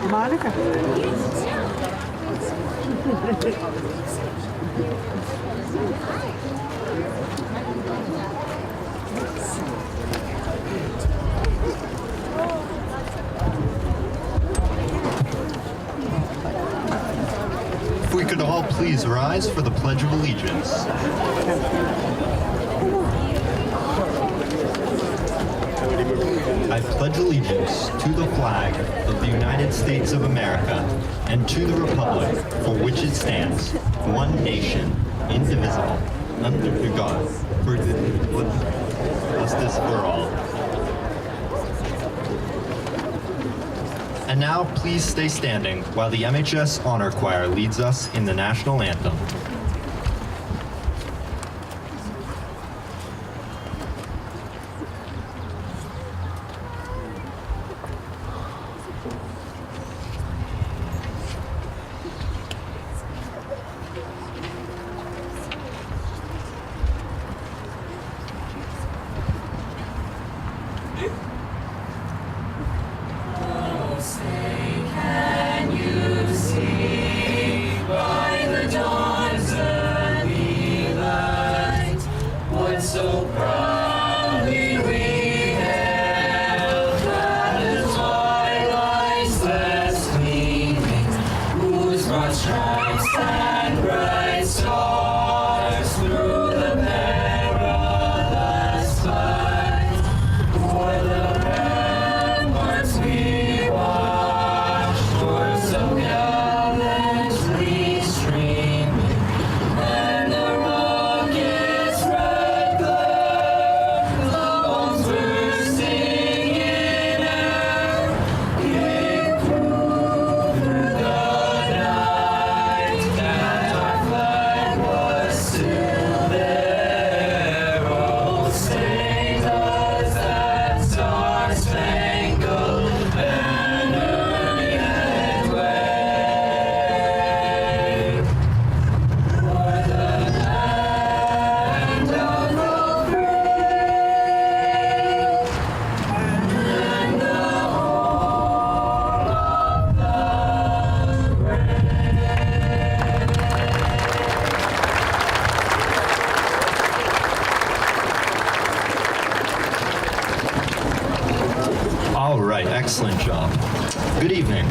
Monica. If we could all please rise for the Pledge of Allegiance. I pledge allegiance to the flag of the United States of America and to the republic for which it stands, one nation, indivisible, under God, for justice for all. And now, please stay standing while the MHS Honor Choir leads us in the National Anthem. Excellent job. Good evening.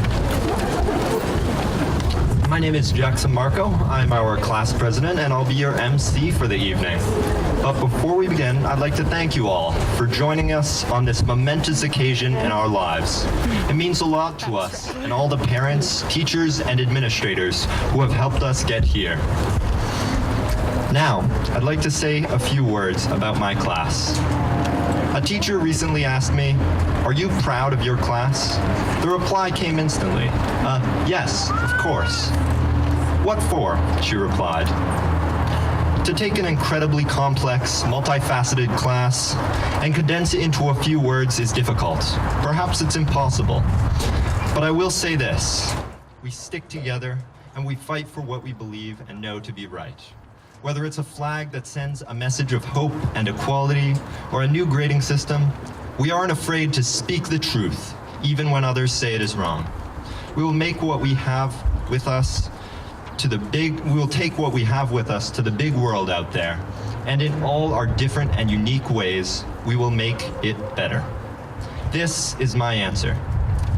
My name is Jackson Marco. I'm our class president and I'll be your MC for the evening. But before we begin, I'd like to thank you all for joining us on this momentous occasion in our lives. It means a lot to us and all the parents, teachers, and administrators who have helped us get here. Now, I'd like to say a few words about my class. A teacher recently asked me, "Are you proud of your class?" The reply came instantly, "Yes, of course." "What for?" she replied. To take an incredibly complex, multifaceted class and condense it into a few words is difficult. Perhaps it's impossible. But I will say this, we stick together and we fight for what we believe and know to be right. Whether it's a flag that sends a message of hope and equality, or a new grading system, we aren't afraid to speak the truth, even when others say it is wrong. We will make what we have with us we will take what we have with us to the big world out there, and in all our different and unique ways, we will make it better. This is my answer.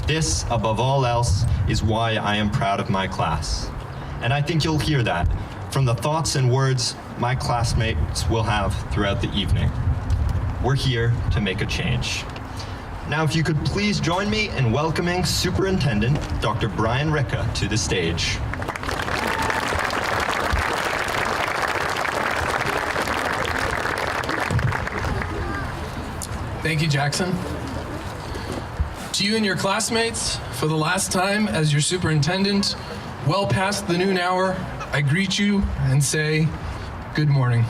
This, above all else, is why I am proud of my class. And I think you'll hear that from the thoughts and words my classmates will have throughout the evening. We're here to make a change. Now, if you could please join me in welcoming Superintendent Dr. Brian Ricca to the stage. Thank you, Jackson. To you and your classmates, for the last time as your superintendent, well past the noon hour, I greet you and say, good morning.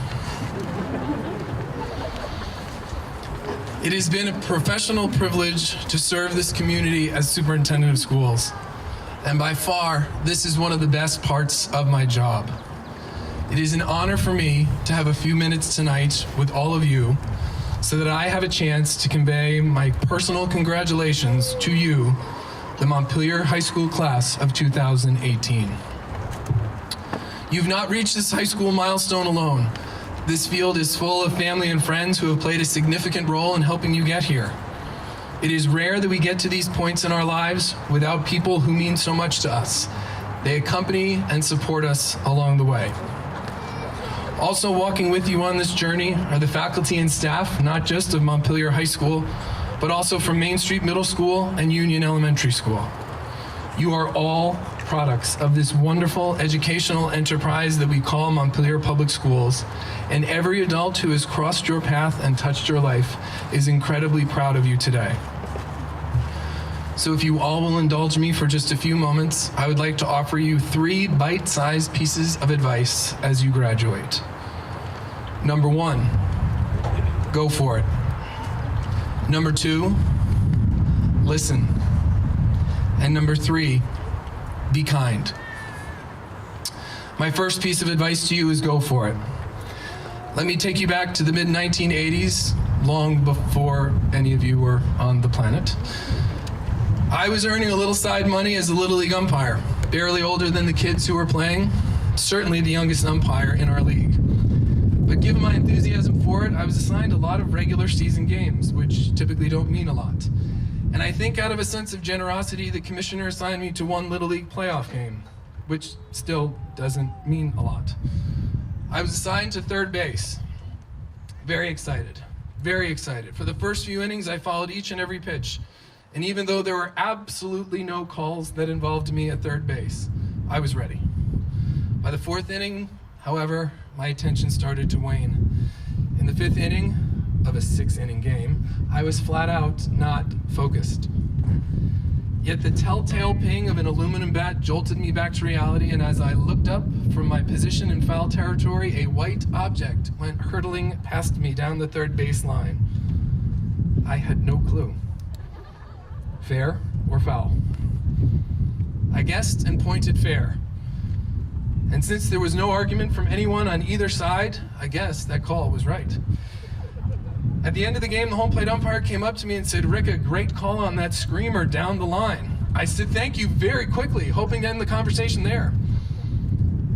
It has been a professional privilege to serve this community as superintendent of schools. And by far, this is one of the best parts of my job. It is an honor for me to have a few minutes tonight with all of you so that I have a chance to convey my personal congratulations to you the Montpelier High School class of 2018. You've not reached this high school milestone alone. This field is full of family and friends who have played a significant role in helping you get here. It is rare that we get to these points in our lives without people who mean so much to us. They accompany and support us along the way. Also walking with you on this journey are the faculty and staff, not just of Montpelier High School, but also from Main Street Middle School and Union Elementary School. You are all products of this wonderful educational enterprise that we call Montpelier Public Schools, and every adult who has crossed your path and touched your life is incredibly proud of you today. So if you all will indulge me for just a few moments, I would like to offer you 3 bite-sized pieces of advice as you graduate. Number 1, go for it. Number 2, listen. And number 3, be kind. My first piece of advice to you is go for it. Let me take you back to the mid-1980s, long before any of you were on the planet. I was earning a little side money as a Little League umpire, barely older than the kids who were playing, certainly the youngest umpire in our league. But given my enthusiasm for it, I was assigned a lot of regular season games, which typically don't mean a lot. And I think out of a sense of generosity, the commissioner assigned me to 1 Little League playoff game, which still doesn't mean a lot. I was assigned to third base. Very excited, very excited. For the first few innings, I followed each and every pitch. And even though there were absolutely no calls that involved me at third base, I was ready. By the 4th inning, however, my attention started to wane. In the 5th inning of a 6-inning game, I was flat out not focused. Yet the telltale ping of an aluminum bat jolted me back to reality, and as I looked up from my position in foul territory, a white object went hurtling past me down the third base line. I had no clue. Fair or foul? I guessed and pointed fair. And since there was no argument from anyone on either side, I guess that call was right. At the end of the game, the home plate umpire came up to me and said, "Rick, a great call on that screamer down the line." I said, "Thank you," very quickly, hoping to end the conversation there.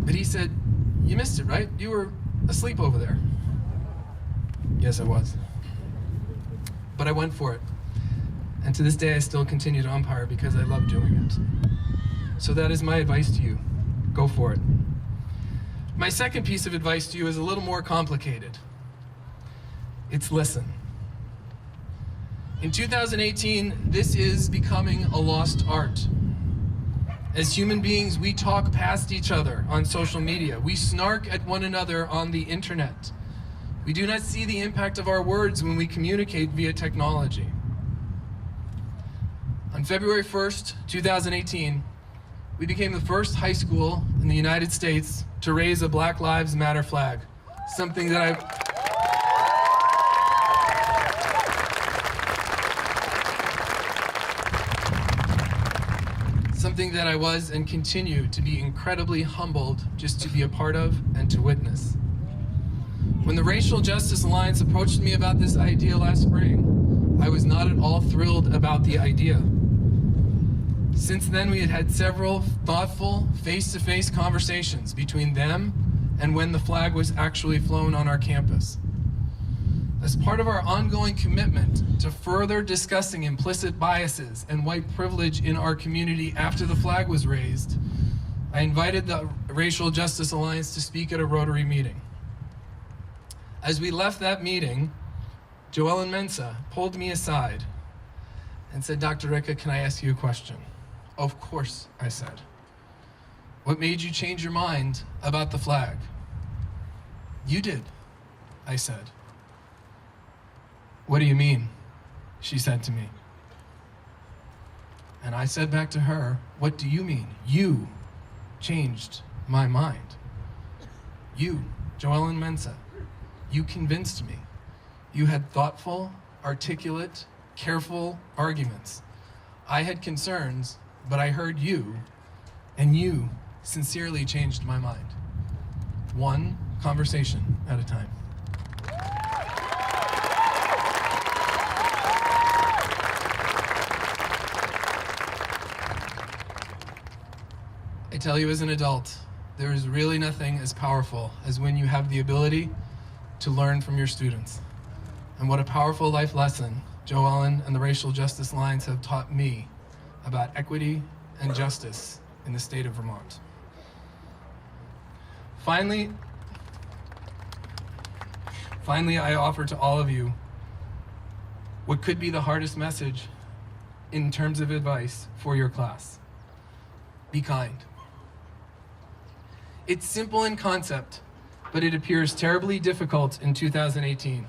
But he said, "You missed it, right? You were asleep over there." Yes, I was. But I went for it. And to this day, I still continue to umpire because I love doing it. So that is my advice to you. Go for it. My second piece of advice to you is a little more complicated. It's listen. In 2018, this is becoming a lost art. As human beings, we talk past each other on social media. We snark at one another on the internet. We do not see the impact of our words when we communicate via technology. On February 1st, 2018, we became the first high school in the United States to raise a Black Lives Matter flag, something that I was and continue to be incredibly humbled just to be a part of and to witness. When the Racial Justice Alliance approached me about this idea last spring, I was not at all thrilled about the idea. Since then, we had had several thoughtful, face-to-face conversations between them and when the flag was actually flown on our campus. As part of our ongoing commitment to further discussing implicit biases and white privilege in our community after the flag was raised, I invited the Racial Justice Alliance to speak at a Rotary meeting. As we left that meeting, Joellen Mensah pulled me aside and said, "Dr. Ricca, can I ask you a question?" "Of course," I said. "What made you change your mind about the flag?" "You did," I said. "What do you mean?" she said to me. And I said back to her, "What do you mean? You changed my mind. You, Joellen Mensah, you convinced me. You had thoughtful, articulate, careful arguments. I had concerns, but I heard you, and you sincerely changed my mind. One conversation at a time." I tell you as an adult, there is really nothing as powerful as when you have the ability to learn from your students. And what a powerful life lesson Joe Ellen and the Racial Justice Alliance have taught me about equity and justice in the state of Vermont. Finally, I offer to all of you what could be the hardest message in terms of advice for your class. Be kind. It's simple in concept, but it appears terribly difficult in 2018.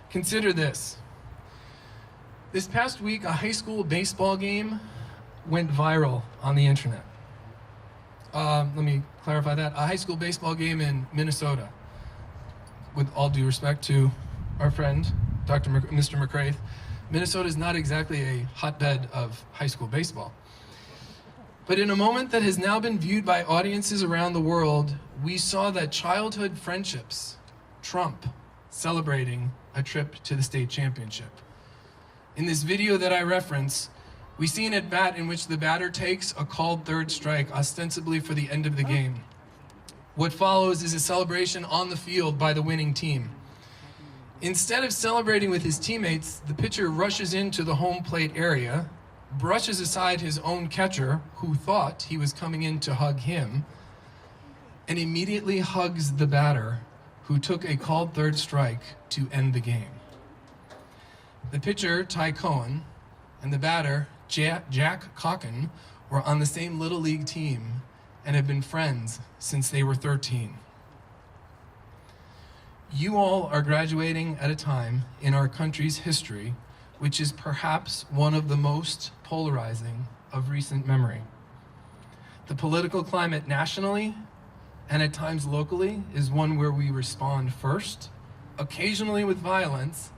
Consider this. This past week, a high school baseball game went viral on the internet. Let me clarify that. A high school baseball game in Minnesota. With all due respect to our friend, Mr. McCraith, Minnesota is not exactly a hotbed of high school baseball. But in a moment that has now been viewed by audiences around the world, we saw that childhood friendships trump celebrating a trip to the state championship. In this video that I reference, we see an at-bat in which the batter takes a called third strike, ostensibly for the end of the game. What follows is a celebration on the field by the winning team. Instead of celebrating with his teammates, the pitcher rushes into the home plate area, brushes aside his own catcher, who thought he was coming in to hug him, and immediately hugs the batter, who took a called third strike to end the game. The pitcher, Ty Cohen, and the batter, Jack Cocken, were on the same Little League team and have been friends since they were 13. You all are graduating at a time in our country's history which is perhaps one of the most polarizing of recent memory. The political climate nationally and at times locally is one where we respond first, occasionally with violence,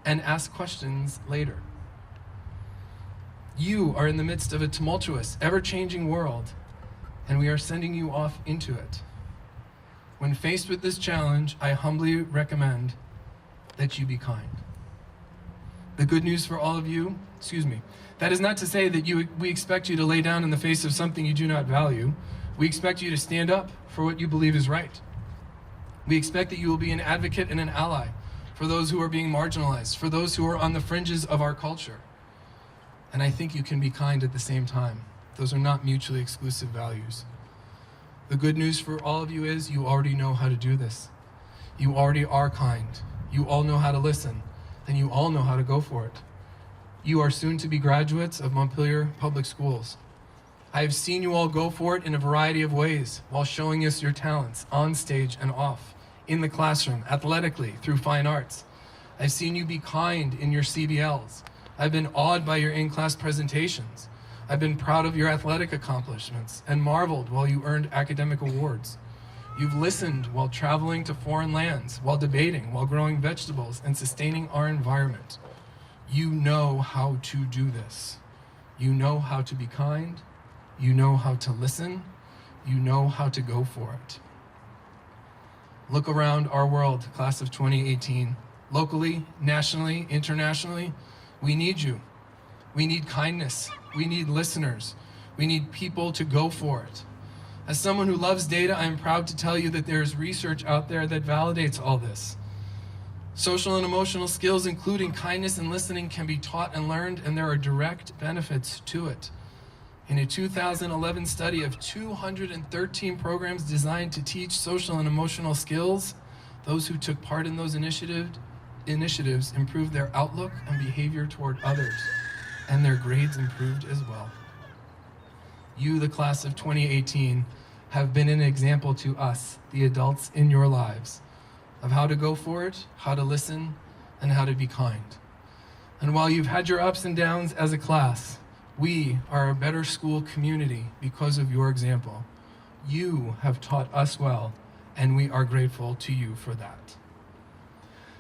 and ask questions later. You are in the midst of a tumultuous, ever-changing world, and we are sending you off into it. When faced with this challenge, I humbly recommend that you be kind. The good news for all of you, that is not to say that we expect you to lay down in the face of something you do not value. We expect you to stand up for what you believe is right. We expect that you will be an advocate and an ally for those who are being marginalized, for those who are on the fringes of our culture. And I think you can be kind at the same time. Those are not mutually exclusive values. The good news for all of you is you already know how to do this. You already are kind. You all know how to listen, and you all know how to go for it. You are soon to be graduates of Montpelier Public Schools. I have seen you all go for it in a variety of ways while showing us your talents on stage and off, in the classroom, athletically, through fine arts. I've seen you be kind in your CBLs. I've been awed by your in-class presentations. I've been proud of your athletic accomplishments and marveled while you earned academic awards. You've listened while traveling to foreign lands, while debating, while growing vegetables and sustaining our environment. You know how to do this. You know how to be kind. You know how to listen. You know how to go for it. Look around our world, class of 2018. Locally, nationally, internationally, we need you. We need kindness. We need listeners. We need people to go for it. As someone who loves data, I am proud to tell you that there is research out there that validates all this. Social and emotional skills, including kindness and listening, can be taught and learned, and there are direct benefits to it. In a 2011 study of 213 programs designed to teach social and emotional skills, those who took part in those initiatives improved their outlook and behavior toward others, and their grades improved as well. You, the class of 2018, have been an example to us, the adults in your lives, of how to go for it, how to listen, and how to be kind. And while you've had your ups and downs as a class, we are a better school community because of your example. You have taught us well, and we are grateful to you for that.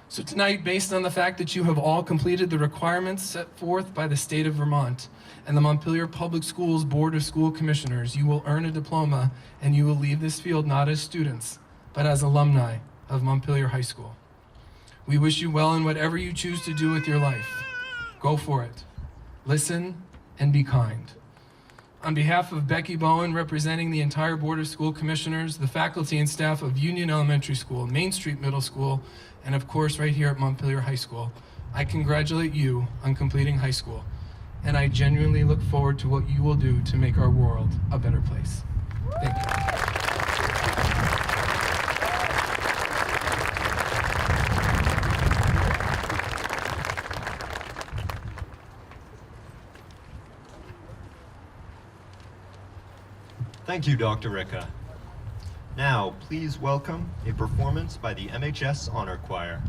So tonight, based on the fact that you have all completed the requirements set forth by the state of Vermont and the Montpelier Public Schools Board of School Commissioners, you will earn a diploma and you will leave this field not as students, but as alumni of Montpelier High School. We wish you well in whatever you choose to do with your life. Go for it. Listen and be kind. On behalf of Becky Bowen, representing the entire Board of School Commissioners, the faculty and staff of Union Elementary School, Main Street Middle School, and of course right here at Montpelier High School, I congratulate you on completing high school, and I genuinely look forward to what you will do to make our world a better place. Thank you. Thank you, Dr. Ricca. Now, please welcome a performance by the MHS Honor Choir.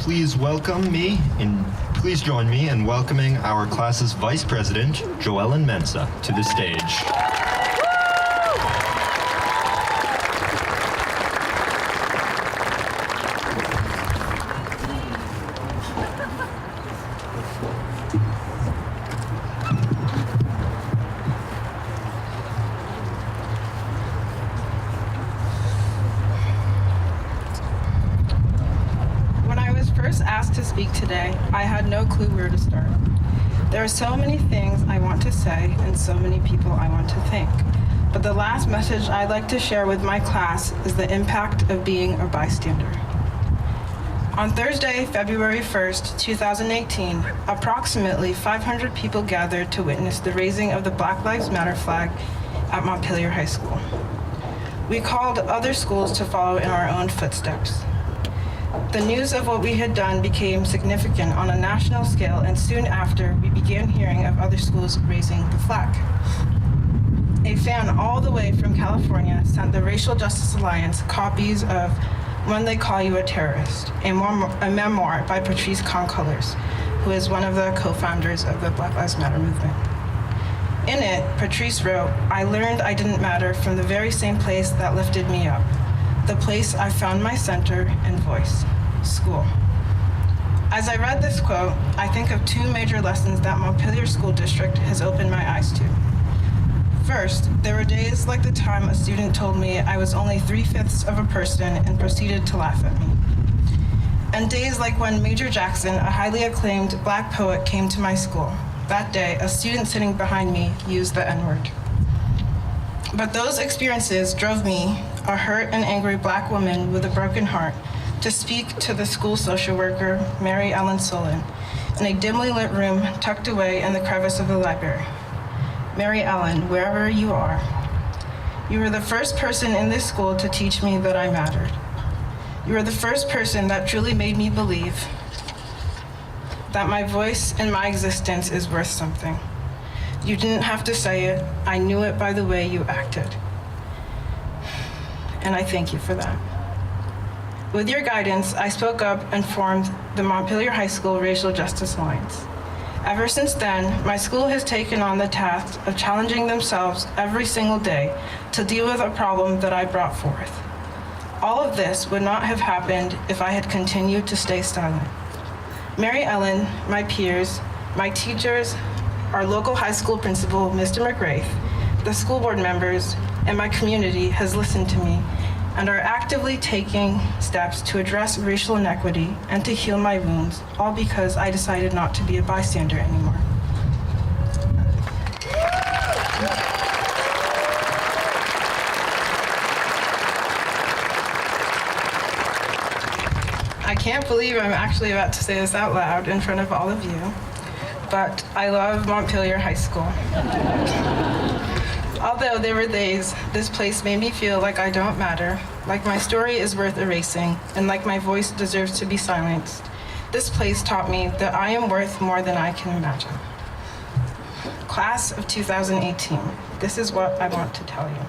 please please join me in welcoming our class's Vice President, Joellen Mensa, to the stage. Asked to speak today, I had no clue where to start. There are so many things I want to say and so many people I want to thank. But the last message I'd like to share with my class is the impact of being a bystander. On Thursday, February 1st, 2018, approximately 500 people gathered to witness the raising of the Black Lives Matter flag at Montpelier High School. We called other schools to follow in our own footsteps. The news of what we had done became significant on a national scale, and soon after, we began hearing of other schools raising the flag. A fan all the way from California sent the Racial Justice Alliance copies of When They Call You a Terrorist, a memoir by Patrisse Concolors, who is one of the co-founders of the Black Lives Matter movement. In it, Patrisse wrote, "I learned I didn't matter from the very same place that lifted me up, the place I found my center and voice, school." As I read this quote, I think of two major lessons that Montpelier School District has opened my eyes to. First, there were days like the time a student told me I was only 3/5 of a person and proceeded to laugh at me. And days like when Major Jackson, a highly acclaimed Black poet, came to my school. That day, a student sitting behind me used the N-word. But those experiences drove me, a hurt and angry Black woman with a broken heart, to speak to the school social worker, Mary Ellen Solon, in a dimly lit room tucked away in the crevice of the library. Mary Ellen, wherever you are, you were the first person in this school to teach me that I mattered. You were the first person that truly made me believe that my voice and my existence is worth something. You didn't have to say it. I knew it by the way you acted. And I thank you for that. With your guidance, I spoke up and formed the Montpelier High School Racial Justice Alliance. Ever since then, my school has taken on the task of challenging themselves every single day to deal with a problem that I brought forth. All of this would not have happened if I had continued to stay silent. Mary Ellen, my peers, my teachers, our local high school principal, Mr. McGrath, the school board members, and my community has listened to me and are actively taking steps to address racial inequity and to heal my wounds, all because I decided not to be a bystander anymore. I can't believe I'm actually about to say this out loud in front of all of you, but I love Montpelier High School. Although there were days this place made me feel like I don't matter, like my story is worth erasing, and like my voice deserves to be silenced, this place taught me that I am worth more than I can imagine. Class of 2018, this is what I want to tell you.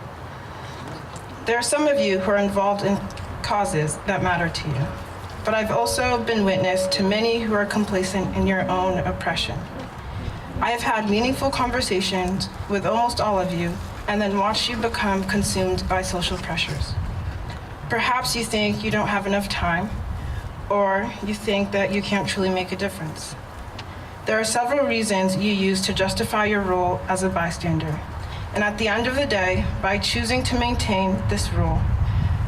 There are some of you who are involved in causes that matter to you, but I've also been witness to many who are complacent in your own oppression. I have had meaningful conversations with almost all of you and then watched you become consumed by social pressures. Perhaps you think you don't have enough time, or you think that you can't truly make a difference. There are several reasons you use to justify your role as a bystander. And at the end of the day, by choosing to maintain this role,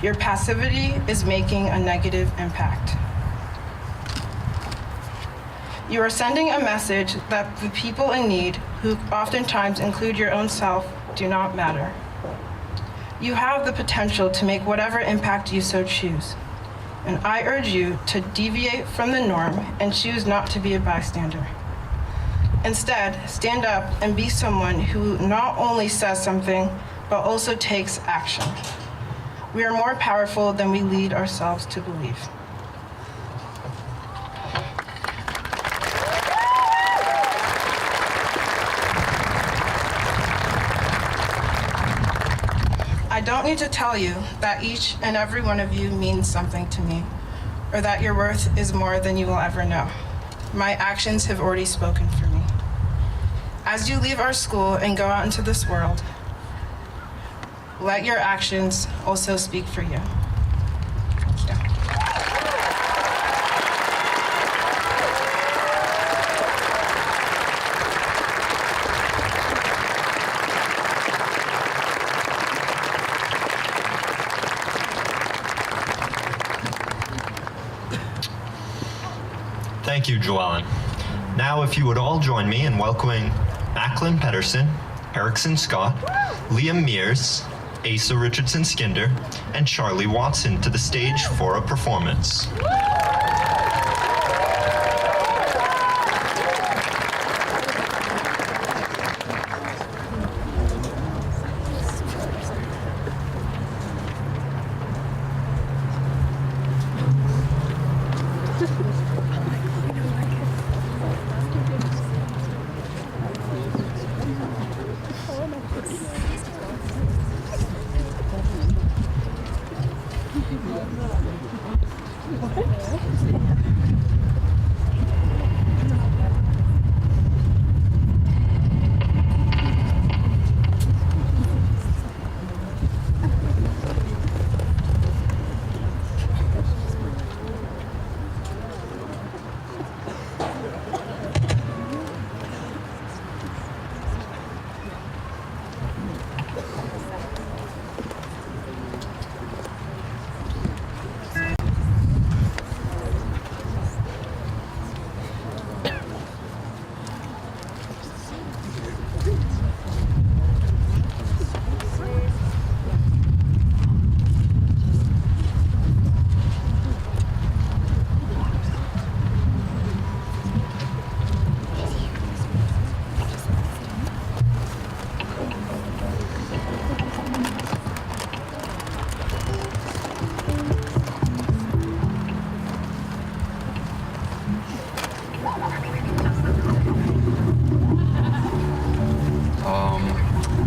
your passivity is making a negative impact. You are sending a message that the people in need, who oftentimes include your own self, do not matter. You have the potential to make whatever impact you so choose. And I urge you to deviate from the norm and choose not to be a bystander. Instead, stand up and be someone who not only says something, but also takes action. We are more powerful than we lead ourselves to believe. I don't need to tell you that each and every one of you means something to me. or that your worth is more than you will ever know. My actions have already spoken for me. As you leave our school and go out into this world, let your actions also speak for you. Thank you. Thank you, Joellen. Now, if you would all join me in welcoming Macklin Pedersen, Erickson Scott, Liam Mears, Asa Richardson Skinder, and Charlie Watson to the stage for a performance.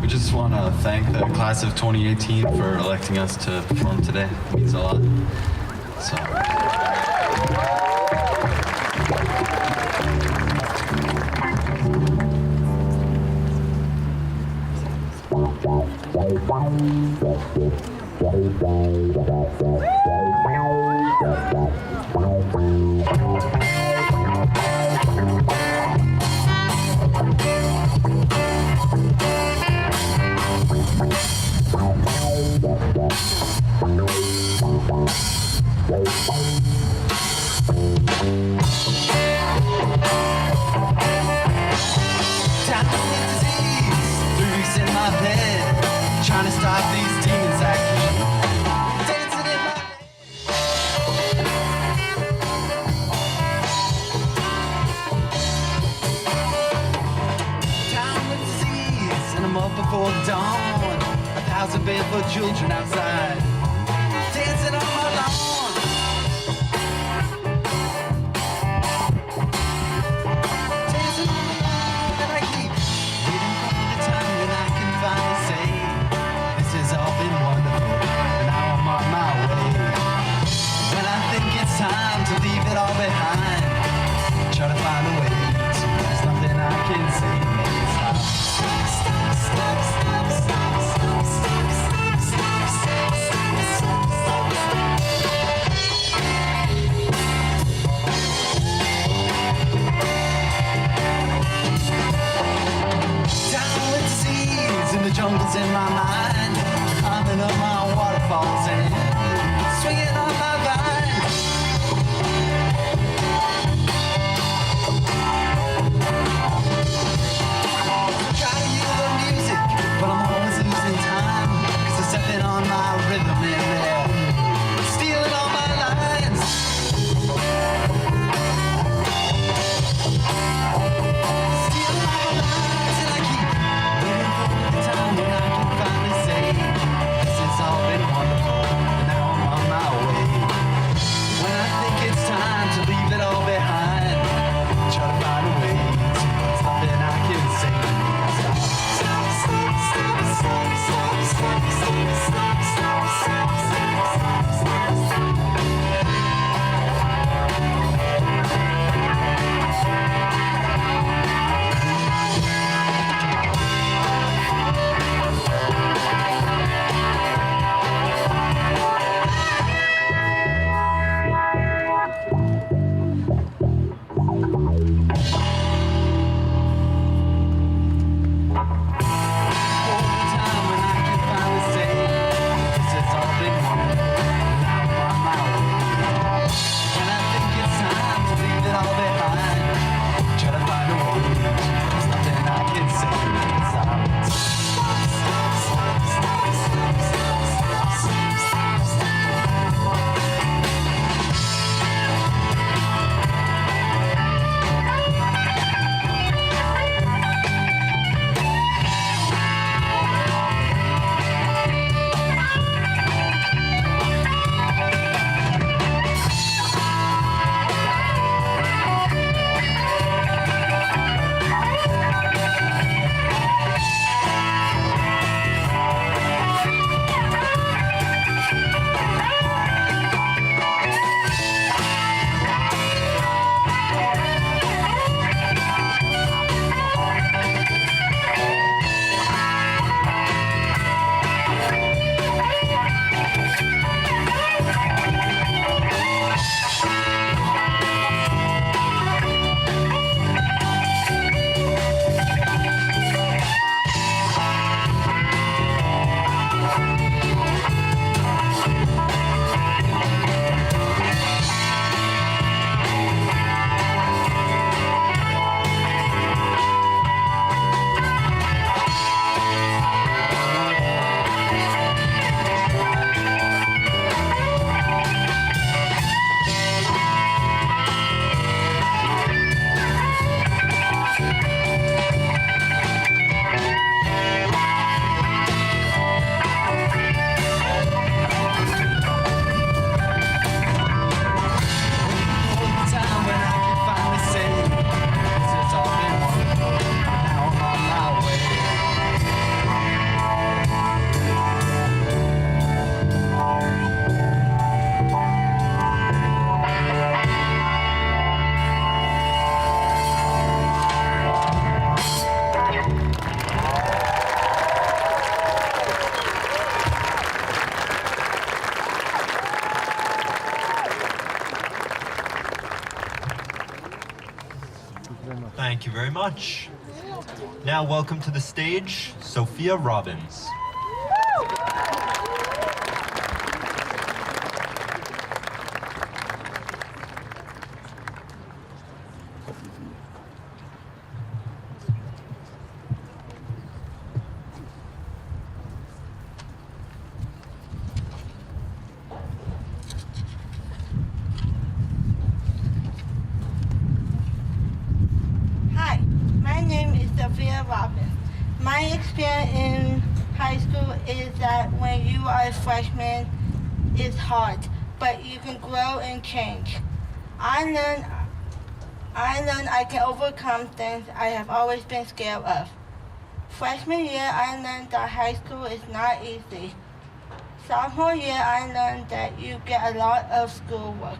We just want to thank the class of 2018 for electing us to perform today. It means a lot. So. Trying to stop these demons that keep dancing in my town with disease, and I'm up before dawn. 1,000 barefoot children outside dancing on my lawn. Dancing on my lawn, and I keep waiting for the time when I can finally say this has all been wonderful, and now I'm on my way. When I think it's time to leave it all behind, try to find a way to, there's nothing I can say. Stop, stop, stop, stop, stop, stop, stop, stop, stop, stop, stop, stop, stop, stop. Thank you very much. Now welcome to the stage, Sophia Robbins. Hi, my name is Sophia Robbins. My experience in high school is that when you are a freshman, it's hard, but you can grow and change. I learned I can overcome things I have always been scared of. Freshman year, I learned that high school is not easy. Sophomore year, I learned that you get a lot of schoolwork.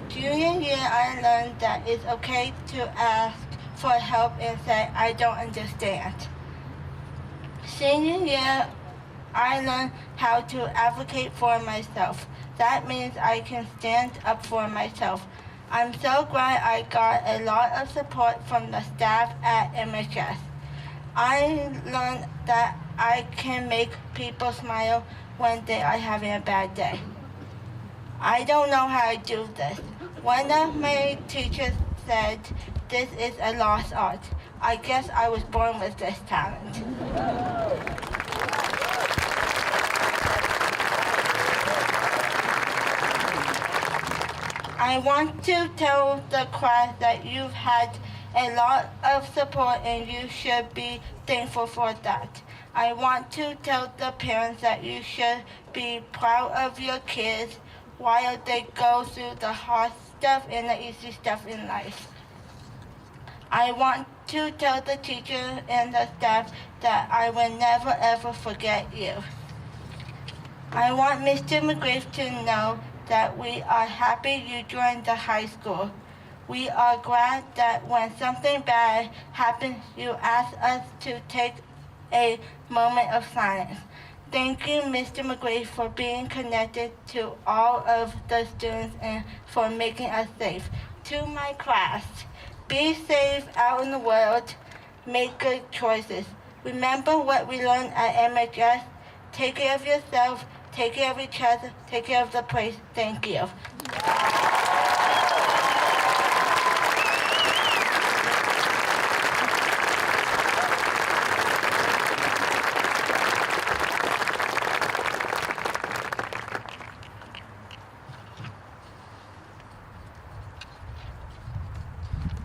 Junior year, I learned that it's okay to ask for help and say, I don't understand. Senior year, I learned how to advocate for myself. That means I can stand up for myself. I'm so glad I got a lot of support from the staff at MHS. I learned that I can make people smile when they are having a bad day. I don't know how to do this. One of my teachers said, this is a lost art. I guess I was born with this talent. I want to tell the class that you've had a lot of support and you should be thankful for that. I want to tell the parents that you should be proud of your kids while they go through the hard stuff and the easy stuff in life. I want to tell the teachers and the staff that I will never ever forget you. I want Mr. McGrath to know that we are happy you joined the high school. We are glad that when something bad happens, you ask us to take a moment of silence. Thank you, Mr. McGrath, for being connected to all of the students and for making us safe. To my class, be safe out in the world, make good choices. Remember what we learned at MHS. Take care of yourself, take care of each other, take care of the place. Thank you.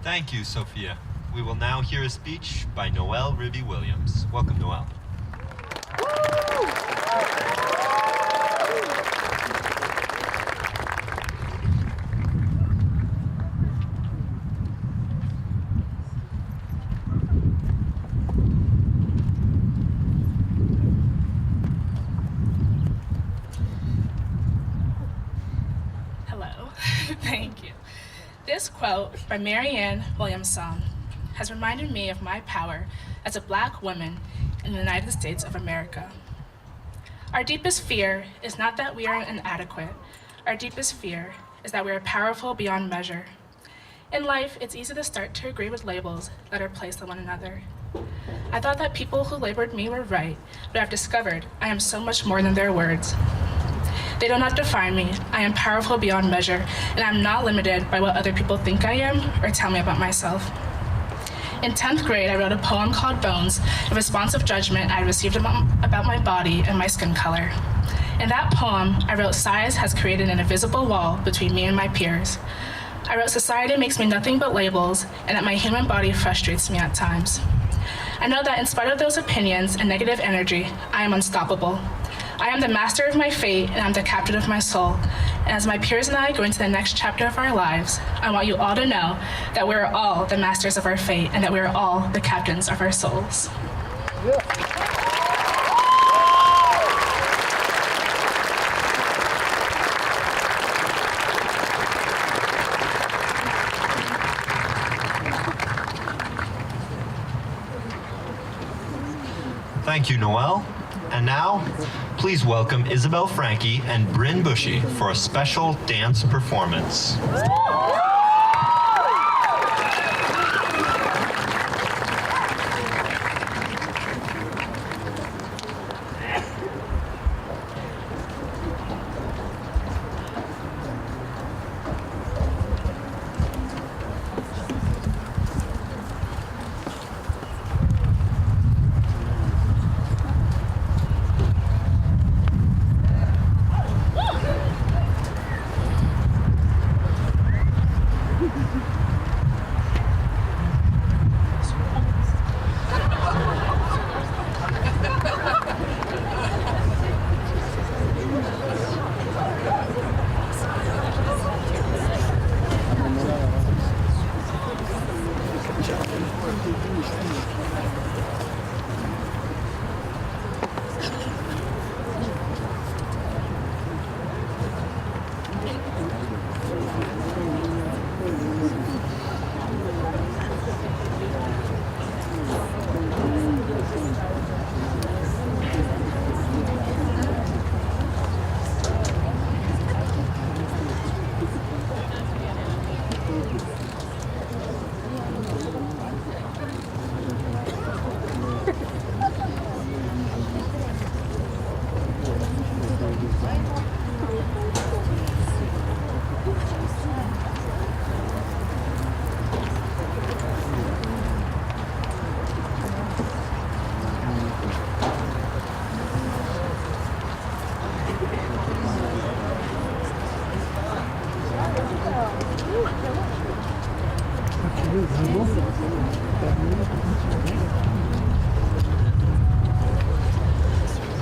Thank you, Sophia. We will now hear a speech by Noelle Ribby-Williams. Welcome, Noelle. Hello. Thank you. This quote by Marianne Williamson has reminded me of my power as a Black woman in the United States of America. Our deepest fear is not that we are inadequate. Our deepest fear is that we are powerful beyond measure. In life, it's easy to start to agree with labels that are placed on one another. I thought that people who labeled me were right, but I've discovered I am so much more than their words. They do not define me. I am powerful beyond measure, and I'm not limited by what other people think I am or tell me about myself. In 10th grade, I wrote a poem called Bones, a responsive judgment I received about my body and my skin color. In that poem, I wrote size has created an invisible wall between me and my peers. I wrote society makes me nothing but labels, and that my human body frustrates me at times. I know that in spite of those opinions and negative energy, I am unstoppable. I am the master of my fate, and I'm the captain of my soul. And as my peers and I go into the next chapter of our lives, I want you all to know that we're all the masters of our fate, and that we're all the captains of our souls. Thank you, Noelle. And now, please welcome Isabel Frankie and Bryn Bushy for a special dance performance.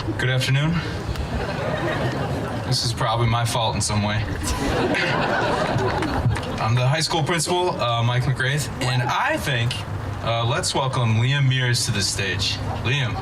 Good afternoon. This is probably my fault in some way. I'm the high school principal, Mike McGrath, and I think let's welcome Liam Mears to the stage. Liam.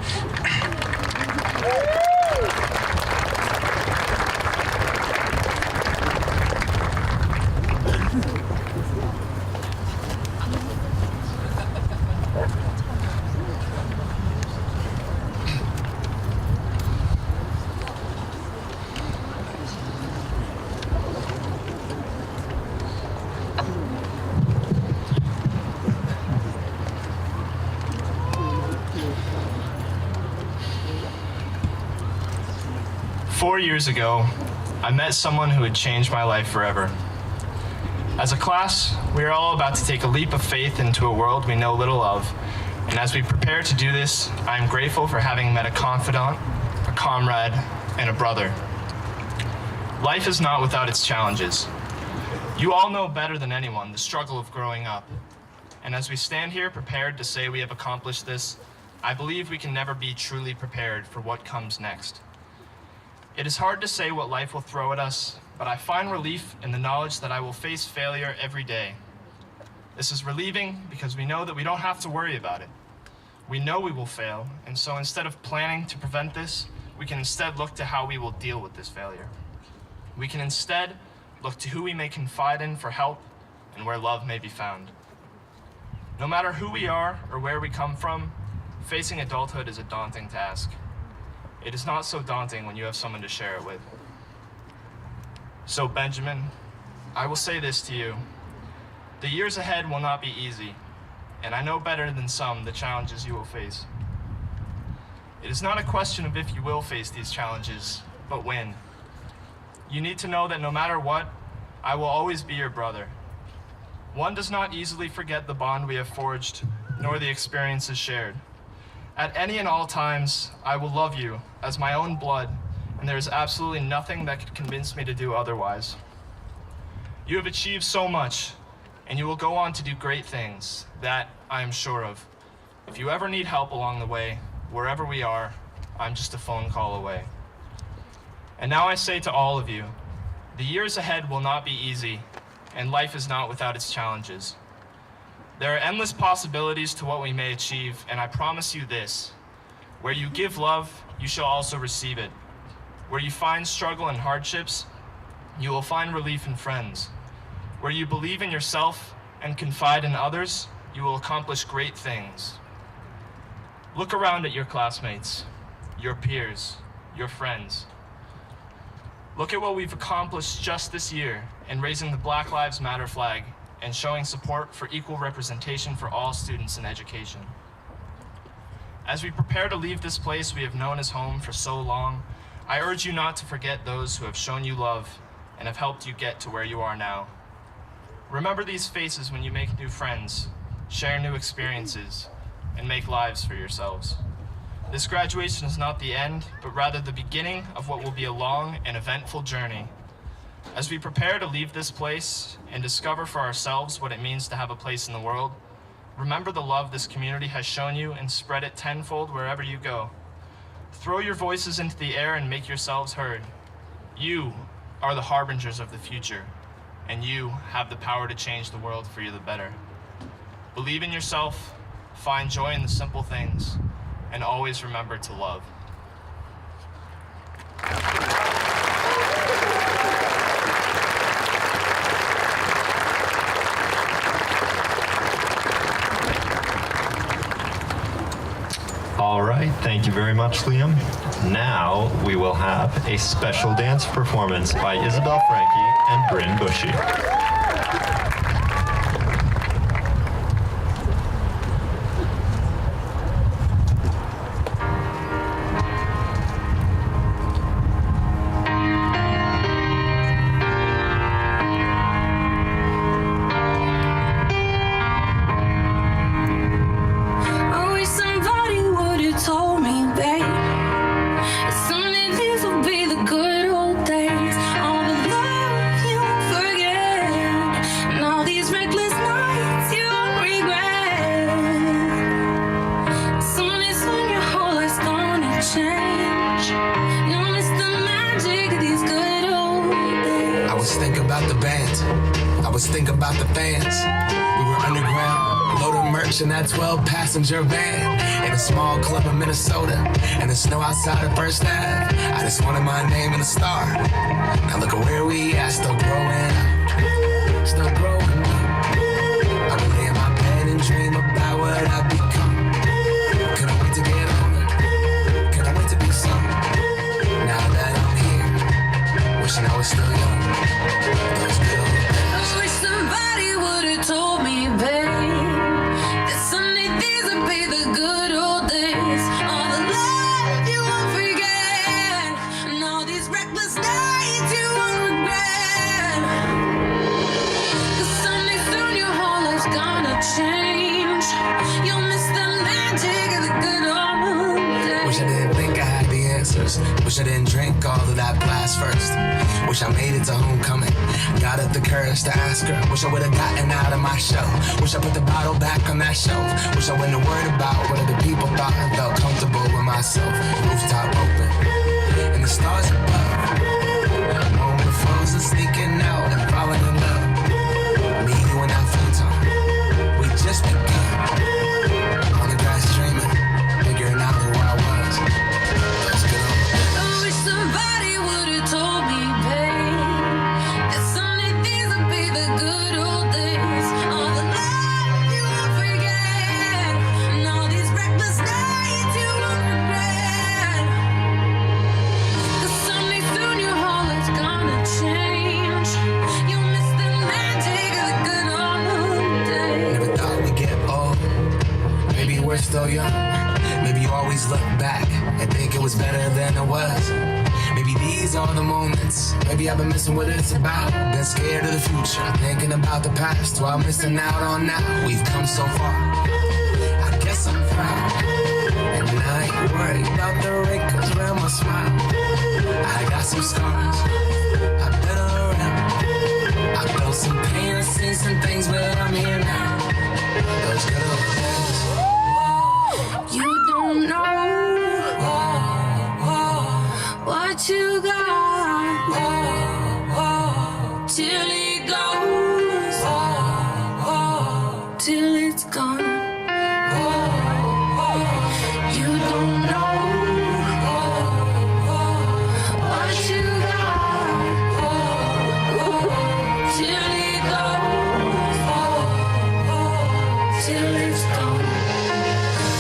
4 years ago, I met someone who would change my life forever. As a class, we are all about to take a leap of faith into a world we know little of, and as we prepare to do this, I am grateful for having met a confidant, a comrade, and a brother. Life is not without its challenges. You all know better than anyone the struggle of growing up, and as we stand here prepared to say we have accomplished this, I believe we can never be truly prepared for what comes next. It is hard to say what life will throw at us, but I find relief in the knowledge that I will face failure every day. This is relieving because we know that we don't have to worry about it. We know we will fail, and so instead of planning to prevent this, we can instead look to how we will deal with this failure. We can instead look to who we may confide in for help and where love may be found. No matter who we are or where we come from, facing adulthood is a daunting task. It is not so daunting when you have someone to share it with. So Benjamin, I will say this to you. The years ahead will not be easy, and I know better than some the challenges you will face. It is not a question of if you will face these challenges, but when. You need to know that no matter what, I will always be your brother. One does not easily forget the bond we have forged, nor the experiences shared. At any and all times, I will love you as my own blood, and there is absolutely nothing that could convince me to do otherwise. You have achieved so much, and you will go on to do great things, that I am sure of. If you ever need help along the way, wherever we are, I'm just a phone call away. And now I say to all of you, the years ahead will not be easy, and life is not without its challenges. There are endless possibilities to what we may achieve, and I promise you this: where you give love, you shall also receive it. Where you find struggle and hardships, you will find relief in friends. Where you believe in yourself and confide in others, you will accomplish great things. Look around at your classmates, your peers, your friends. Look at what we've accomplished just this year in raising the Black Lives Matter flag and showing support for equal representation for all students in education. As we prepare to leave this place we have known as home for so long, I urge you not to forget those who have shown you love and have helped you get to where you are now. Remember these faces when you make new friends, share new experiences, and make lives for yourselves. This graduation is not the end, but rather the beginning of what will be a long and eventful journey. As we prepare to leave this place and discover for ourselves what it means to have a place in the world, remember the love this community has shown you and spread it tenfold wherever you go. Throw your voices into the air and make yourselves heard. You are the harbingers of the future, and you have the power to change the world for you the better. Believe in yourself, find joy in the simple things, and always remember to love. All right, thank you very much, Liam. Now we will have a special dance performance by Isabel Frankie and Bryn Bushy. Someday these will be the good old days. All the love you forget. the band. I was thinking about the fans. We were underground, loaded merch in that 12-passenger van in a small club in Minnesota, and the snow outside of First Ave. I just wanted my name in the star. Now look at where we at, still growing up, still growing up. I would lay in my bed and dream about what I've become. Couldn't wait to get older, couldn't wait to be some. Now that I'm here, wishing I was still young. Those good old days. I wish somebody would've told me, babe, that someday these would be the good old days. All the love you won't forget, and all these reckless nights you won't regret. 'Cause someday soon your whole life's gonna change. You'll miss the magic of the good old days. Wish I didn't think I had the answers. Wish I didn't drink all of that blast first. Wish I made it to homecoming. Got up the courage to ask her. Wish I would've gotten out of my shell. Wish I put the bottle back on that shelf. Wish I wouldn't have worried about what other people thought and felt comfortable with myself. Rooftop open and the stars above. Moment of frozen, sneaking out and falling in love. Me, you, and that futon. We just begun. On the grass dreaming, figuring out who I was. Those good old days. I wish somebody would've told me, babe, that someday these would be the good old days. All the love you won't forget, and all these reckless nights you won't regret. 'Cause someday soon your whole life's gonna change. You'll miss the magic of the good old days. Never thought we'd get old. Maybe we're still young. Maybe you always look back and think it was better than it was. Maybe these are the moments. Maybe I've been missing what it's about. Been scared of the future, thinking about the past while missing out on now. We've come so far. I guess I'm proud. And I ain't worried about the wrinkles around my smile. I got some scars. I've been around. I felt some pain and seen some things, but I'm here now. Those good old days. You don't know what you got till it goes, till it's gone. You don't know what you got till it goes, till it's gone.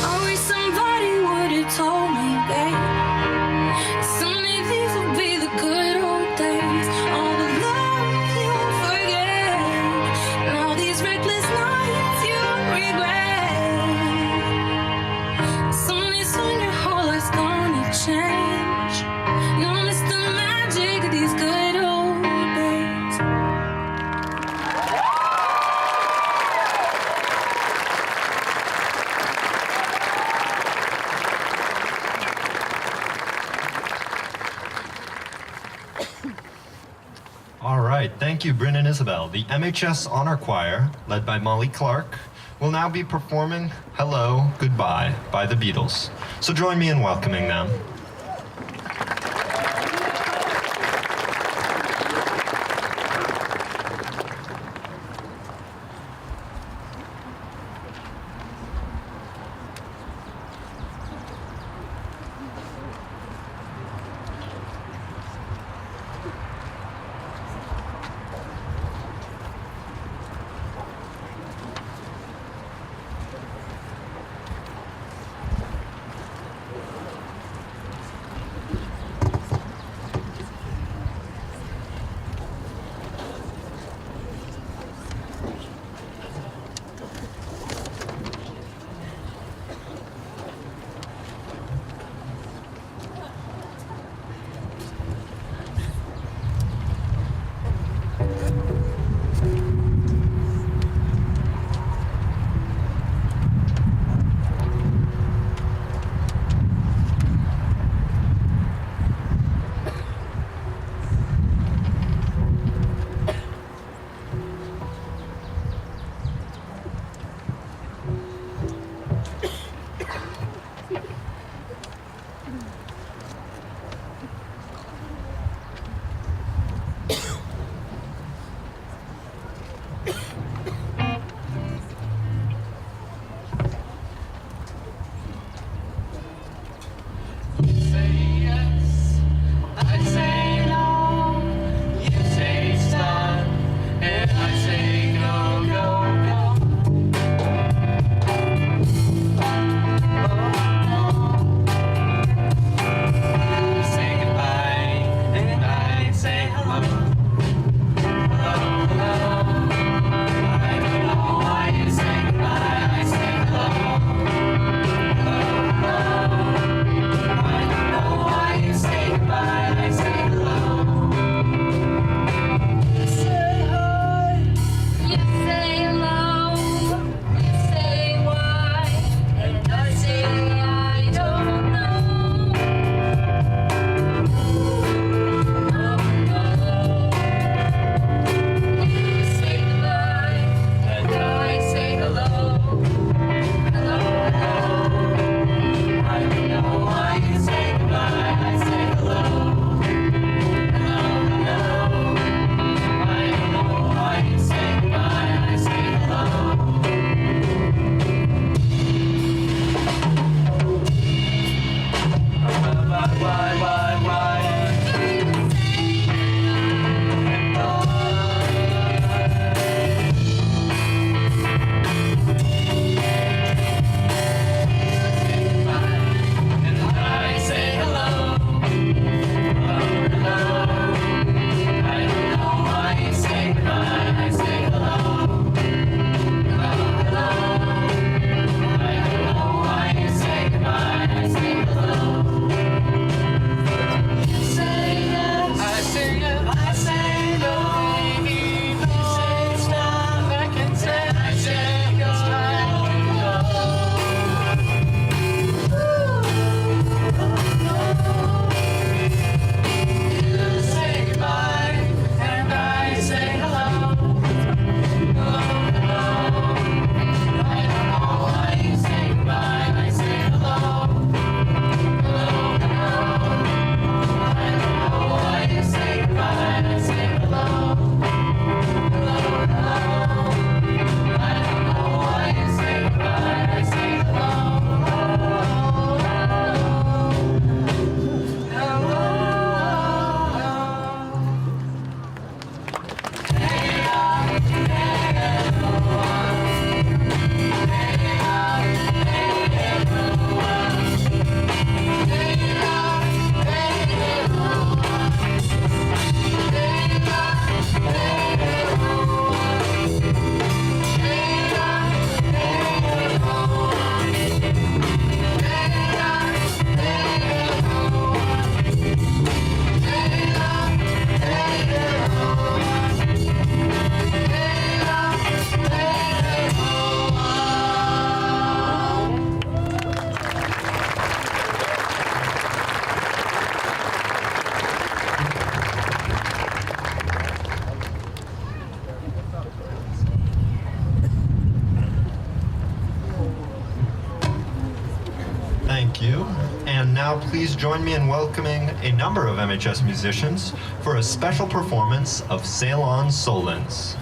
I wish somebody would've told me, babe, someday these will be the good old days. All the love you won't forget, and all these reckless nights you won't regret. Someday soon your whole life's gonna change. You'll miss the magic of these good old days. All right, thank you, Bryn and Isabel. The MHS Honor Choir, led by Molly Clark, will now be performing Hello, Goodbye by the Beatles. So join me in welcoming them. And now please join me in welcoming a number of MHS musicians for a special performance of Sail On Solens.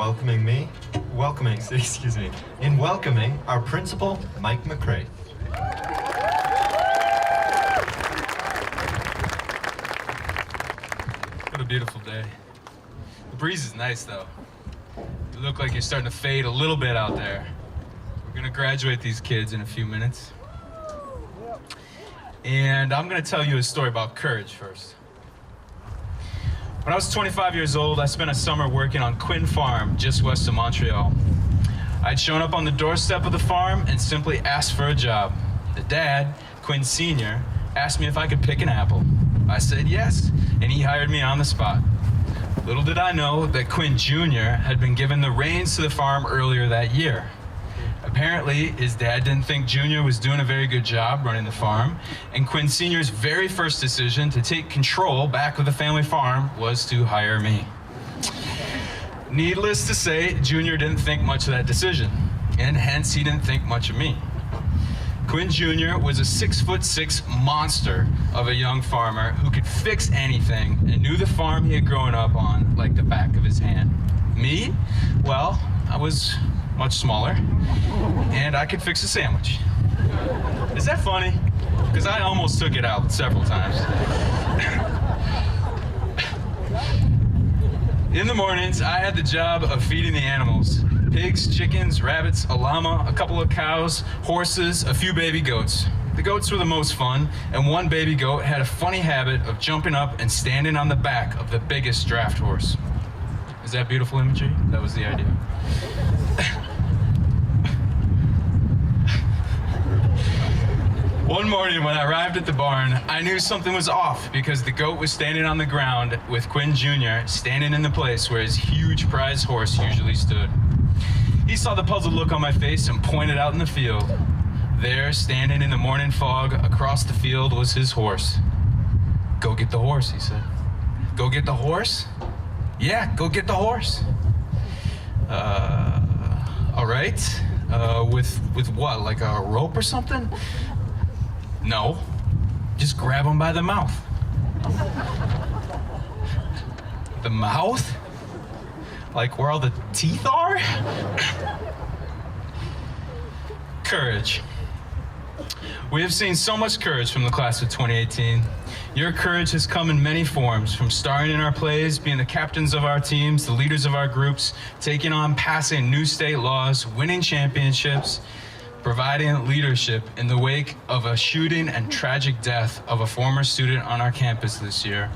welcoming our principal, Mike McCrae. What a beautiful day. The breeze is nice though. You look like you're starting to fade a little bit out there. We're gonna graduate these kids in a few minutes. And I'm gonna tell you a story about courage first. When I was 25 years old, I spent a summer working on Quinn Farm, just west of Montreal. I'd shown up on the doorstep of the farm and simply asked for a job. The dad, Quinn Sr., asked me if I could pick an apple. I said yes, and he hired me on the spot. Little did I know that Quinn Jr. had been given the reins to the farm earlier that year. Apparently, his dad didn't think Jr. was doing a very good job running the farm, and Quinn Sr.'s very first decision to take control back of the family farm was to hire me. Needless to say, Jr. didn't think much of that decision, and hence he didn't think much of me. Quinn Jr. was a 6'6" monster of a young farmer who could fix anything and knew the farm he had grown up on like the back of his hand. Me? Well, I was much smaller, and I could fix a sandwich. Is that funny? Because I almost took it out several times. In the mornings, I had the job of feeding the animals. Pigs, chickens, rabbits, a llama, a couple of cows, horses, a few baby goats. The goats were the most fun, and one baby goat had a funny habit of jumping up and standing on the back of the biggest draft horse. Is that beautiful imagery? That was the idea. One morning when I arrived at the barn, I knew something was off because the goat was standing on the ground with Quinn Jr. standing in the place where his huge prize horse usually stood. He saw the puzzled look on my face and pointed out in the field. There, standing in the morning fog across the field, was his horse. "Go get the horse," he said. "Go get the horse?" "Yeah, go get the horse." All right. With what, like a rope or something? "No, just grab him by the mouth." The mouth? Like where all the teeth are? Courage. We have seen so much courage from the class of 2018. Your courage has come in many forms, from starring in our plays, being the captains of our teams, the leaders of our groups, taking on passing new state laws, winning championships, providing leadership in the wake of a shooting and tragic death of a former student on our campus this year.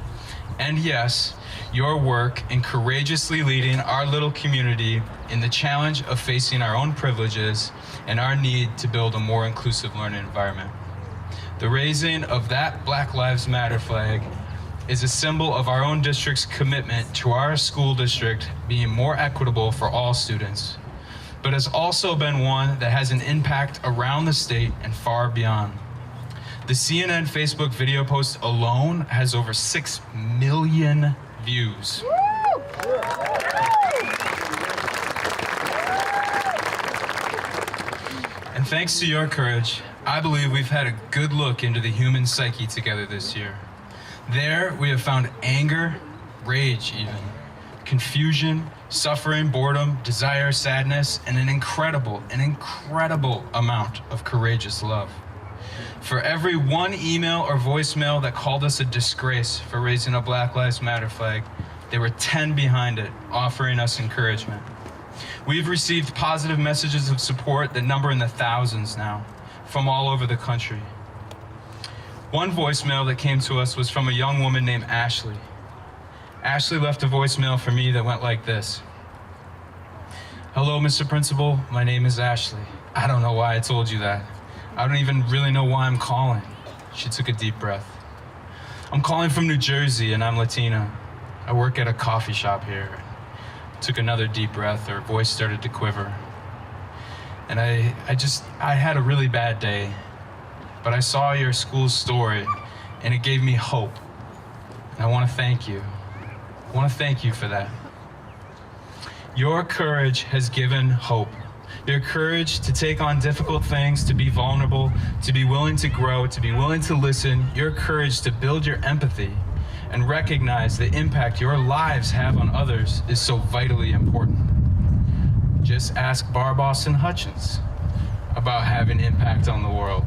And yes, your work in courageously leading our little community in the challenge of facing our own privileges and our need to build a more inclusive learning environment. The raising of that Black Lives Matter flag is a symbol of our own district's commitment to our school district being more equitable for all students, but has also been one that has an impact around the state and far beyond. The CNN Facebook video post alone has over 6 million views. And thanks to your courage, I believe we've had a good look into the human psyche together this year. There, we have found anger, rage even, confusion, suffering, boredom, desire, sadness, and an incredible amount of courageous love. For every one email or voicemail that called us a disgrace for raising a Black Lives Matter flag, there were 10 behind it, offering us encouragement. We've received positive messages of support that number in the thousands now, from all over the country. One voicemail that came to us was from a young woman named Ashley. Ashley left a voicemail for me that went like this. "Hello, Mr. Principal. My name is Ashley. I don't know why I told you that. I don't even really know why I'm calling." She took a deep breath. "I'm calling from New Jersey and I'm Latina. I work at a coffee shop here." Took another deep breath. Her voice started to quiver. "And I had a really bad day, but I saw your school's story and it gave me hope. And I want to thank you. I want to thank you for that. Your courage has given hope. Your courage to take on difficult things, to be vulnerable, to be willing to grow, to be willing to listen, your courage to build your empathy and recognize the impact your lives have on others is so vitally important. Just ask Barb Austin Hutchins about having impact on the world.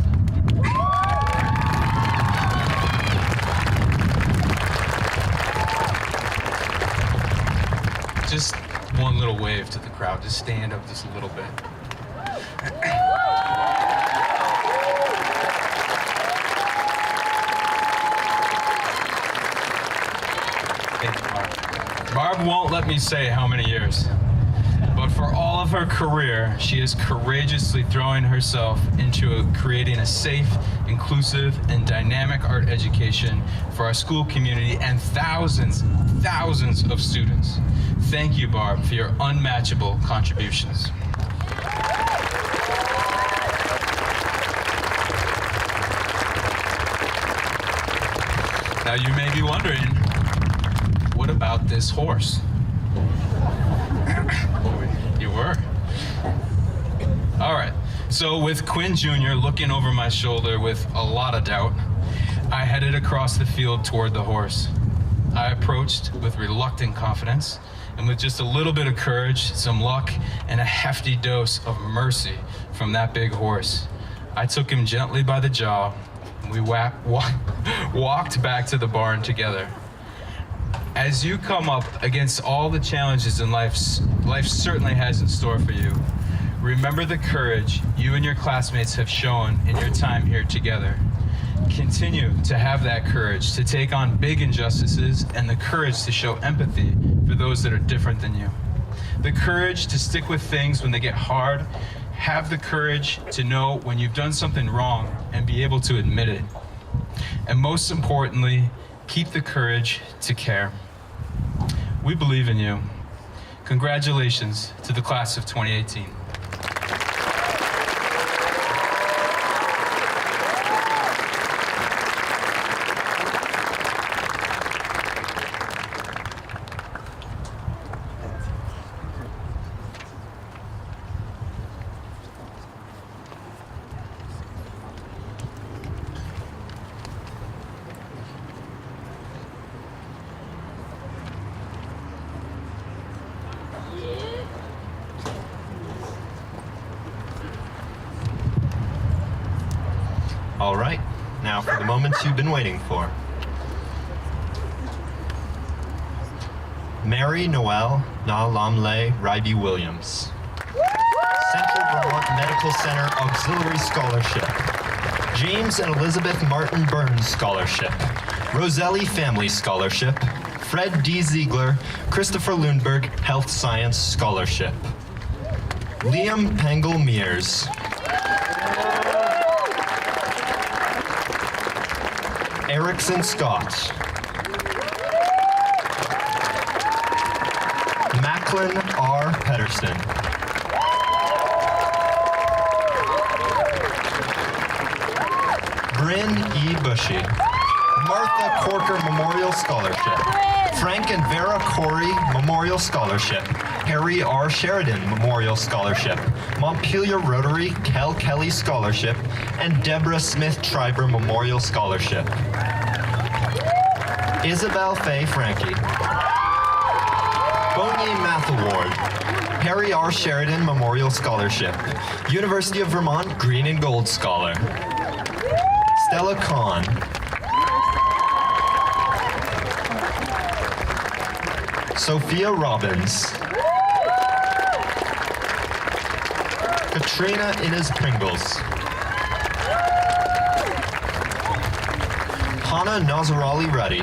Just one little wave to the crowd. Just stand up just a little bit. Thank you, Barb. Barb won't let me say how many years, but for all of her career, she is courageously throwing herself into creating a safe, inclusive, and dynamic art education for our school community and thousands of students. Thank you, Barb, for your unmatchable contributions. Now you may be wondering, what about this horse? You were? All right, so with Quinn Jr. looking over my shoulder with a lot of doubt, I headed across the field toward the horse. I approached with reluctant confidence, and with just a little bit of courage, some luck, and a hefty dose of mercy from that big horse, I took him gently by the jaw, and we walked back to the barn together. As you come up against all the challenges in life certainly has in store for you, remember the courage you and your classmates have shown in your time here together. Continue to have that courage to take on big injustices and the courage to show empathy for those that are different than you. The courage to stick with things when they get hard. Have the courage to know when you've done something wrong and be able to admit it. And most importantly, keep the courage to care. We believe in you. Congratulations to the class of 2018. All right, now for the moments you've been waiting for. Mary Noel Nalamle Ryby Williams. Central Vermont Medical Center Auxiliary Scholarship. James and Elizabeth Martin Burns Scholarship. Roselli Family Scholarship. Fred D. Ziegler, Christopher Lundberg Health Science Scholarship. Liam Pengel Mears. Erickson Scott. Macklin R. Pedersen. Bryn E. Bushy. Martha Corker Memorial Scholarship. Frank and Vera Corey Memorial Scholarship. Harry R. Sheridan Memorial Scholarship. Montpelier Rotary Kel Kelly Scholarship. And Deborah Smith Triber Memorial Scholarship. Isabel Faye Frankie. Bonnier Math Award. Harry R. Sheridan Memorial Scholarship. University of Vermont Green and Gold Scholar. Stella Kahn. Sophia Robbins. Katrina Inez Pringles. Hannah Nazarali Reddy.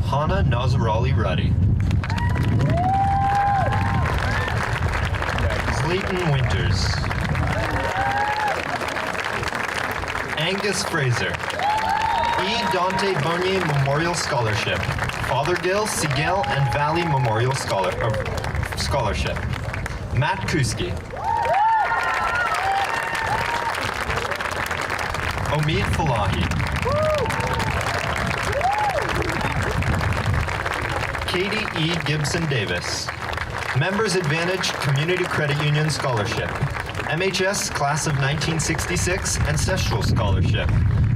Hannah Nazarali Reddy. Clayton Winters. Angus Fraser. E. Dante Bonnier Memorial Scholarship. Fothergill, Seagill, and Valley Memorial Scholarship. Matt Kuski. Omid Falahi. Katie E. Gibson Davis. Members Advantage Community Credit Union Scholarship. MHS Class of 1966 Ancestral Scholarship.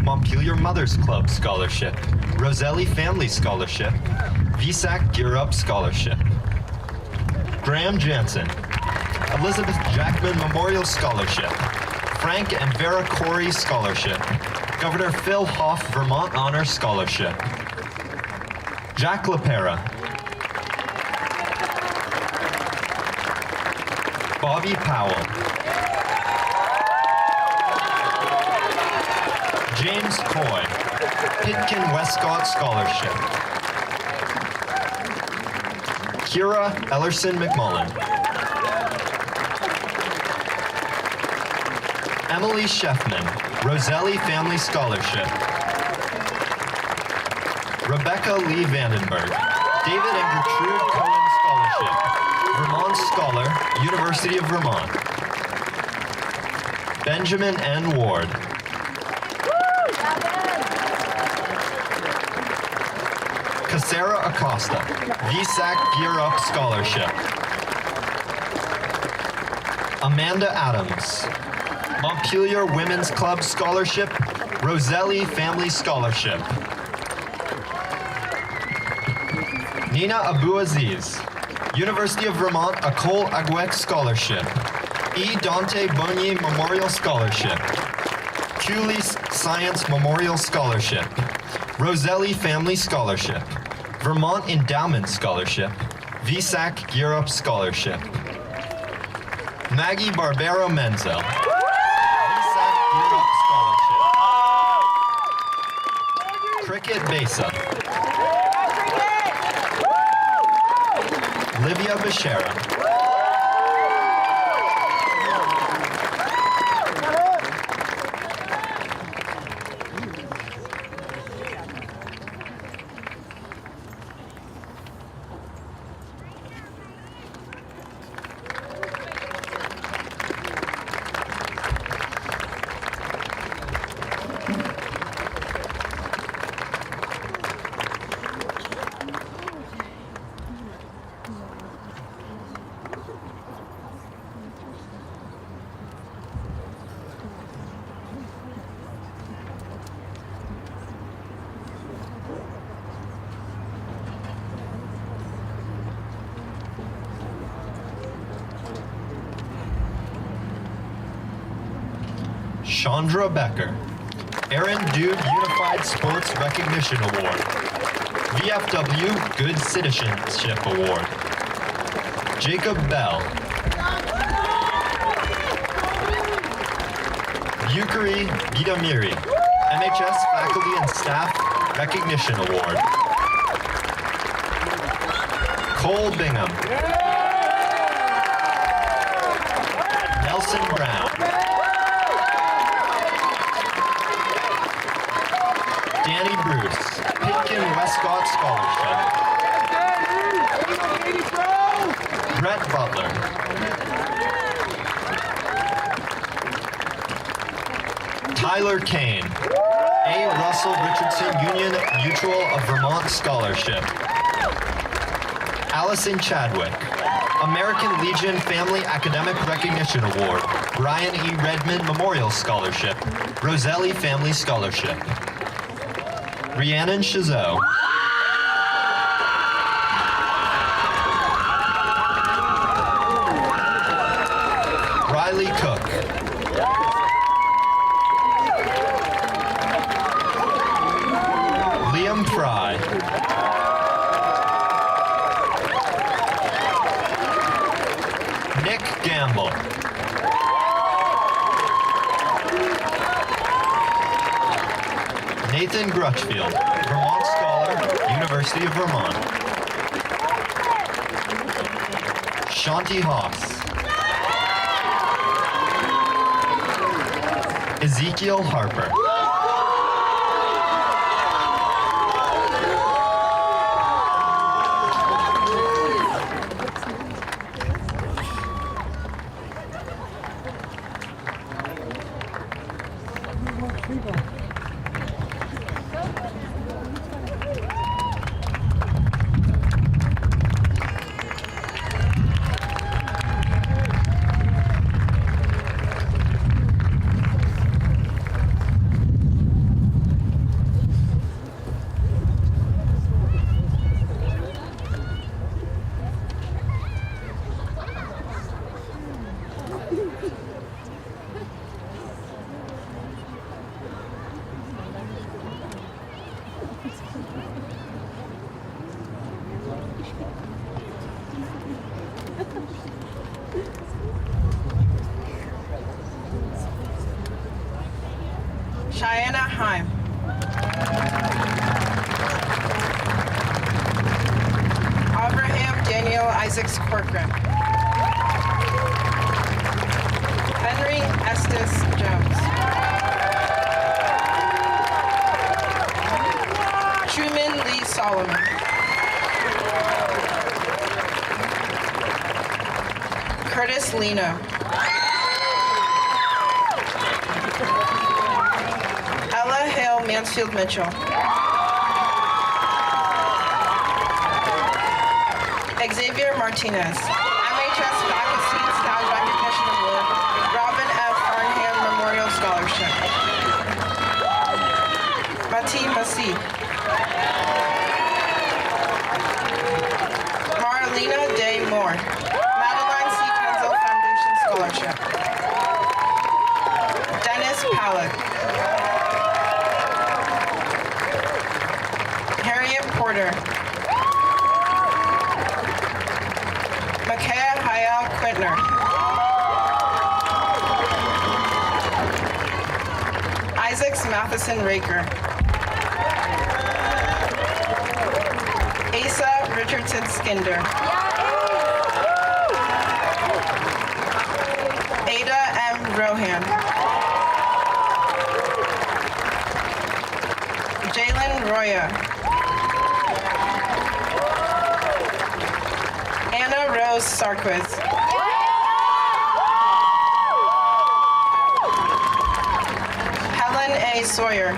Montpelier Mothers Club Scholarship. Roselli Family Scholarship. VSAC Gear Up Scholarship. Graham Jansen. Elizabeth Jackman Memorial Scholarship. Frank and Vera Corey Scholarship. Governor Phil Hoff Vermont Honor Scholarship. Jack LaPera. Bobby Powell. James Coy. Pitkin Westcott Scholarship. Kira Ellerson McMullen. Emily Sheffman, Roselli Family Scholarship. Rebecca Lee Vandenberg, David and Gertrude Cohen Scholarship. Vermont Scholar, University of Vermont. Benjamin N. Ward. Casera Acosta, VSAC Gear Up Scholarship. Amanda Adams, Montpelier Women's Club Scholarship, Roselli Family Scholarship. Nina Abouaziz, University of Vermont Acol Aguek Scholarship. E. Dante Bonnier Memorial Scholarship. Cooley Science Memorial Scholarship. Roselli Family Scholarship. Vermont Endowment Scholarship. VSAC Gear Up Scholarship. Maggie Barbero Menzel. VSAC Gear Up Scholarship. Cricket Besa. Livia Beshara. Chandra Becker, Aaron Dude Unified Sports Recognition Award, VFW Good Citizenship Award, Jacob Bell, Yukari Vidamiri, MHS Faculty and Staff Recognition Award, Cole Bingham, Nelson Brown, Danny Bruce, Pitkin Westcott Scholarship. Brett Butler. Tyler Kane, A. Russell Richardson Union Mutual of Vermont Scholarship. Allison Chadwick, American Legion Family Academic Recognition Award, Brian E. Redmond Memorial Scholarship, Roselli Family Scholarship. Rhiannon Chazot. Riley Cook. Liam Fry. Nick Gamble. Nathan Grutchfield, Vermont Scholar, University of Vermont. Shanti Haas. Ezekiel Harper. Cheyenne Heim. Abraham Daniel Isaacs Corcoran. Henry Estes Jones. Truman Lee Solomon. Curtis Leno. Ella Hale Mansfield Mitchell. Xavier Martinez. MHS Faculty Staff Recognition Award. Robin F. Farnham Memorial Scholarship. Mati Masi. Marlena Day Moore. Madeline C. Kenzel Foundation Scholarship. Dennis Pallett. Harriet Porter. Makaya Hayal Quintner. Isaacs Matheson Raker. Asa Richardson Skinder. Ada M. Rohan. Jalen Roya. Anna Rose Sarquiz. Helen A. Sawyer.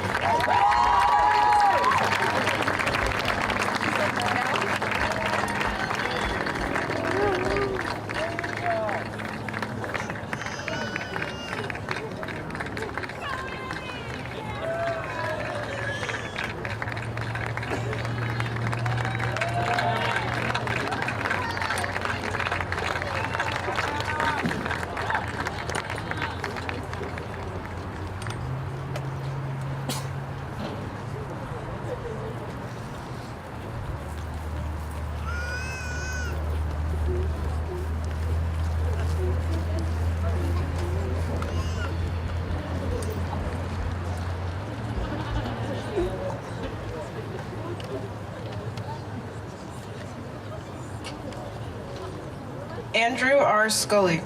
Andrew R. Scully.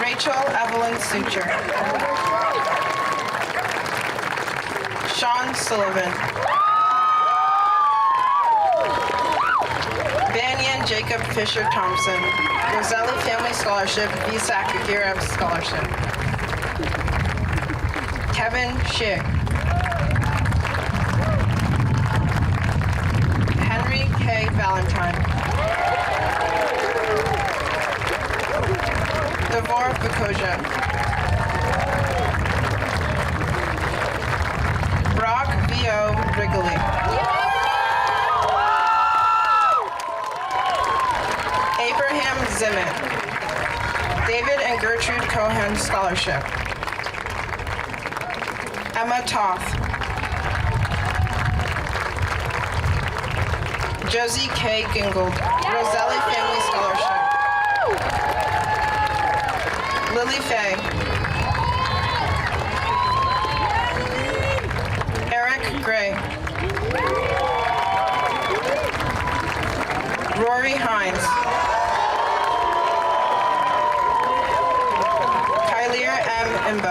Rachel Evelyn Suture. Sean Sullivan. Banyan Jacob Fisher Thompson. Roselli Family Scholarship, VSAC Gireb Scholarship. Kevin Shig. Henry K. Valentine. Devor Bukoja. Brock V.O. Wrigley. Abraham Zimmett. David and Gertrude Cohen Scholarship. Emma Toth. Josie K. Gingold. Roselli Family Scholarship. Lily Fay. Eric Gray. Rory Hines. Jimbo.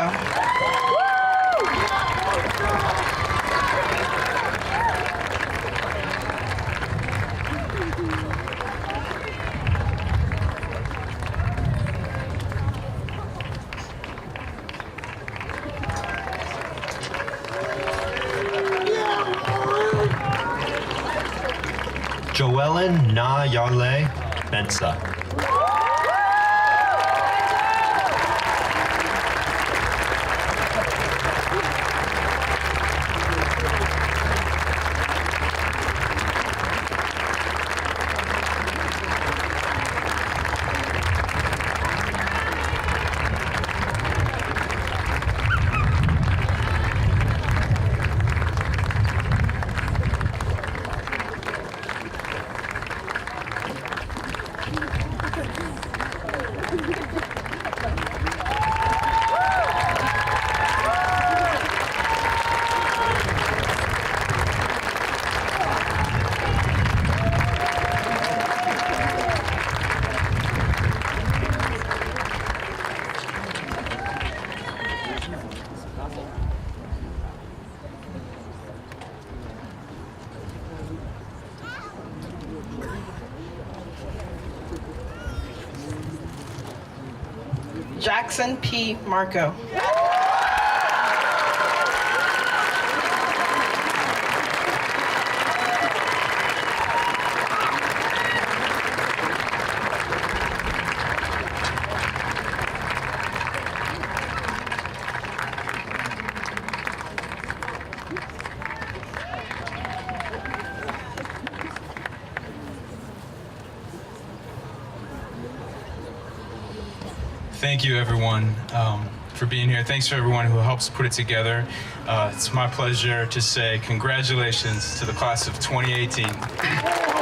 Joellen Na Yarle Bensa. Jackson P. Marco. Thank you, everyone, for being here. Thanks for everyone who helps put it together. It's my pleasure to say congratulations to the class of 2018.